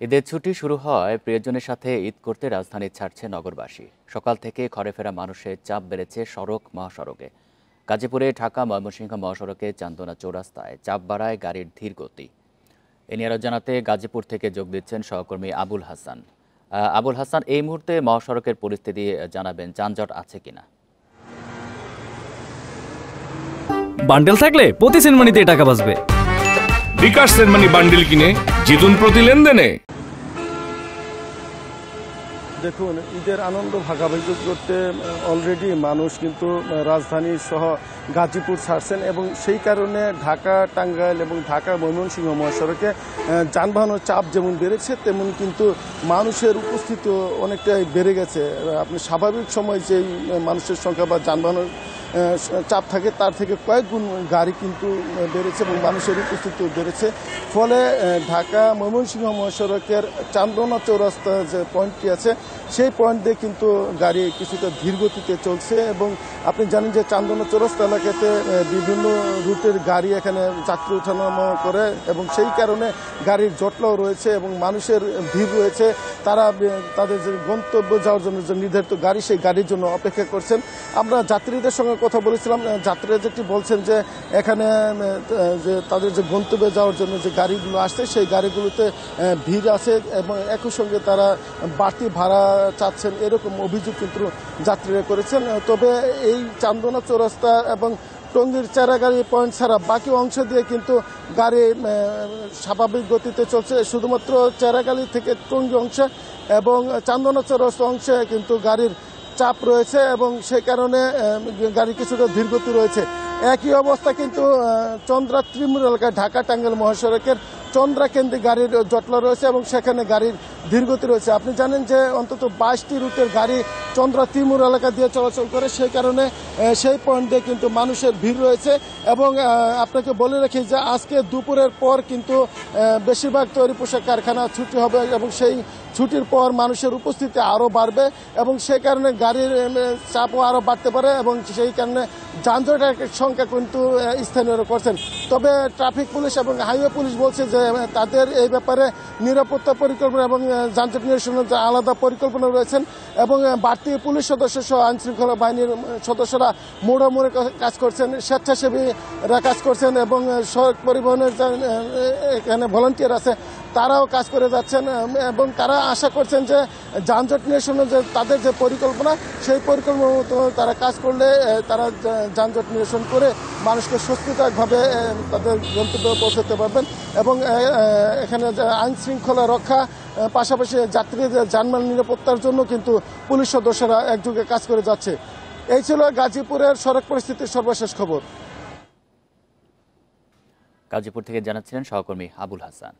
ঈদের ছুটি শুরু হয় প্রিয়জনের সাথে ঈদ করতে রাজধানী ছাড়ছে নগরবাসী। সকাল থেকে ঘরে ফেরা মানুষের চাপ বেড়েছে সড়ক মহাসড়কে। গাজীপুরে ঢাকা ময়মনসিংহ মহাসড়কে চান্দনা চৌরাস্তায় চাপ বাড়ায় গাড়ির ধীর গতি। এ নিয়ে আরো জানাতে গাজীপুর থেকে যোগ দিচ্ছেন সহকর্মী আবুল হাসান। আবুল হাসান, এই মুহূর্তে মহাসড়কের পরিস্থিতি জানাবেন, যানজট আছে কিনা? বান্ডেল থাকলে প্রতি সেনমানিতে টাকা বাঁচবে। বিকাশ সেনমানি বান্ডেল কিনে জিতুন প্রতি লেনদেনে। দেখুন, ঈদের আনন্দ ভাগাভাগি করতে অলরেডি মানুষ কিন্তু রাজধানী সহ গাজীপুর ছাড়ছেন এবং সেই কারণে ঢাকা টাঙ্গাইল এবং ঢাকা ময়মনসিংহ মহাসড়কে যানবাহনের চাপ যেমন বেড়েছে তেমন কিন্তু মানুষের উপস্থিতি অনেকটাই বেড়ে গেছে। আপনি স্বাভাবিক সময় যেই মানুষের সংখ্যা বা যানবাহনের চাপ থাকে তার থেকে কয়েক গুণ গাড়ি কিন্তু বেড়েছে এবং মানুষের উপস্থিতিও বেড়েছে। ফলে ঢাকা ময়মনসিংহ মহাসড়কের চান্দনা চৌরাস্তা যে পয়েন্টটি আছে সেই পয়েন্ট দিয়ে কিন্তু গাড়ি কিছুটা ধীর গতিতে চলছে এবং আপনি জানেন যে চান্দনা চৌরাস্তা এলাকাতে বিভিন্ন রুটের গাড়ি এখানে যাত্রী ওঠানামা করে এবং সেই কারণে গাড়ির জটলাও রয়েছে এবং মানুষের ভিড় রয়েছে। তারা তাদের যে গন্তব্য যাওয়ার জন্য যে নির্ধারিত গাড়ি সেই গাড়ির জন্য অপেক্ষা করছেন। আমরা যাত্রীদের সঙ্গে কথা বলেছিলাম, যাত্রীরা যেটি বলছেন যে এখানে যে তাদের যে গন্তব্যে যাওয়ার জন্য যে গাড়িগুলো আসছে সেই গাড়িগুলোতে ভিড় আছে এবং একই সঙ্গে তারা বাড়তি ভাড়া চাচ্ছেন, এরকম অভিযোগ কিন্তু যাত্রীরা করেছেন। তবে এই চান্দনা চৌরাস্তা এবং টঙ্গীর চেরাগাড়ি পয়েন্ট ছাড়া বাকি অংশ দিয়ে কিন্তু গাড়ি স্বাভাবিক গতিতে চলছে। শুধুমাত্র চেরাগাড়ি থেকে টঙ্গী অংশে এবং চান্দনা চৌরাস্তা অংশে কিন্তু গাড়ির চাপ রয়েছে এবং সেই কারণে গাড়ি কিছুটা ধীরগতি রয়েছে। একই অবস্থা কিন্তু চন্দ্রা ত্রিমুর এলাকায় ঢাকা টাঙ্গাইল মহাসড়কের চন্দ্রা কেন্দ্রে গাড়ির জটলা রয়েছে এবং সেখানে গাড়ির ধীরগতি রয়েছে। আপনি জানেন যে অন্তত 22টি রুটের গাড়ি চন্দ্রা ত্রিমুর এলাকা দিয়ে চলাচল করে, সেই কারণে সেই পয়েন্টে কিন্তু মানুষের ভিড় রয়েছে। এবং আপনাকে বলে রাখি যে আজকে দুপুরের পর কিন্তু বেশিরভাগ তৈরি পোশাক কারখানা ছুটি হবে এবং সেই ছুটির পর মানুষের উপস্থিতি আরও বাড়বে এবং সেই কারণে গাড়ির চাপও আরও বাড়তে পারে এবং সেই কারণে যানজটের সংখ্যা কিন্তু স্থানীয়রা করছেন। তবে ট্রাফিক পুলিশ এবং হাইওয়ে পুলিশ বলছে যে তাদের এই ব্যাপারে নিরাপত্তা পরিকল্পনা এবং যানজট নিরসনের আলাদা পরিকল্পনা রয়েছেন এবং বাড়তি পুলিশ সদস্য সহ আইনশৃঙ্খলা বাহিনীর সদস্যরা মোড়ে মোড়ে কাজ করছেন, স্বেচ্ছাসেবীরা কাজ করছেন এবং সড়ক পরিবহনের এখানে ভলান্টিয়ার আছে তারাও কাজ করে যাচ্ছেন এবং তারা আশা করছেন যে যানজট নিরসনের যে তাদের যে পরিকল্পনা সেই পরিকল্পনা মতো তারা কাজ করলে তারা যানজট নিরসন করে মানুষকে স্বস্তিদায়কভাবে তাদের গন্তব্যে পৌঁছতে পারবেন এবং এখানে আইন শৃঙ্খলা রক্ষা পাশাপাশি যাত্রীদের যানবাহন নিরাপত্তার জন্য কিন্তু পুলিশ সদস্যরা একযোগে কাজ করে যাচ্ছে। এই ছিল গাজীপুরের সড়ক পরিস্থিতির সর্বশেষ খবর। গাজীপুর থেকে জানাচ্ছিলেন সহকর্মী আবুল হাসান।